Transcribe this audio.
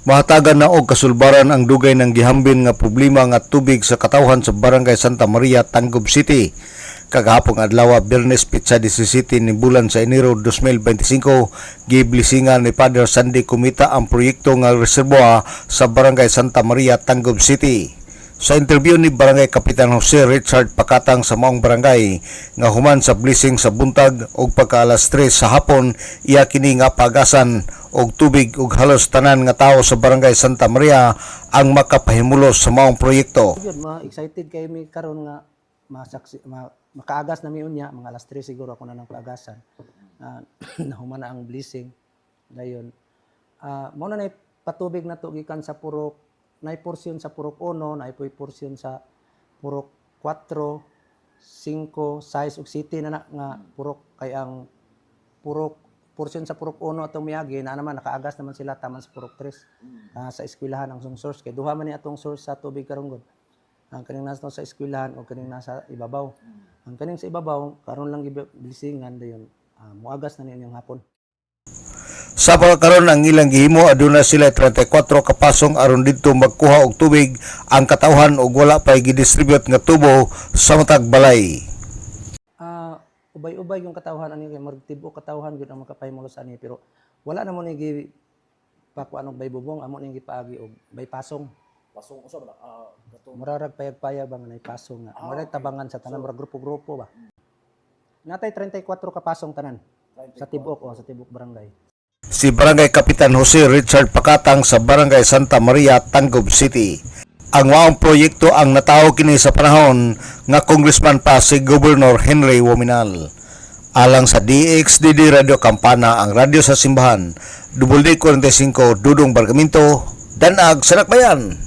Mahatagan na og kasulbaran ang dugay ng gihambin nga problema nga tubig sa katawhan sa Barangay Santa Maria, Tangub City. Kagahapong adlaw, Biyernes Pitsa 17 ni bulan sa Enero 2025, giblisingan ni Father Sandy Kumita ang proyekto nga reservoir sa Barangay Santa Maria, Tangub City. Sa interview ni Barangay Kapitan Jose Richard Pakatang sa maong barangay nga human sa blessing sa buntag og pagka-alas 3 sa hapon, iya kini nga pagasan og tubig ug halos tanan nga tawo sa Barangay Santa Maria ang makapahimulos sa maong proyekto. Excited kay mi karon nga makaagas na mi unya mga alas 3 siguro ako na nang paagasan. Nahuman na ang blessing dayon. Mao na patubig na to gikan sa purok. Nay porsyon sa purok 1, nay porsyon sa purok 4, 5, 6 ug 7 na nga purok kay ang purok porsyon sa purok 1 atong miagi na naman nakaagas naman sila taman sa purok 3 sa eskwelahan ang source kay duha man ni atong source sa tubig karon gud. Ang kaning nasa sa eskwelahan o kaning nasa ibabaw. Ang kaning sa ibabaw karon lang giblisingan dayon muagas na ninyong hapon. Sa pagkaroon ang ilang gihimo, aduna sila 34 kapasong aron didto magkuha og tubig ang katawhan ug wala pay gidistribute nga tubo sa matag balay. Ubay-ubay yung katawhan ani kay magtibo katawhan gyud ang makapahimulos ani pero wala na mo ni gi pakuan og baybubong amo ni gipaagi og baypasong. Pasong usa ba gato. Murarag payag-payag ba nga nay pasong nga. Murag tabangan sa tanan murag grupo-grupo ba. Natay 34 kapasong tanan sa tibok sa tibok barangay. Si Barangay Kapitan Jose Richard Pakatang sa Barangay Santa Maria, Tangub City. Ang maong proyekto ang natawo kini sa panahon nga Congressman pa si Governor Henry Wominal. Alang sa DXDD Radio Campana, ang radyo sa simbahan, WD45 Dudong Bargamento, Danag, Sanakbayan.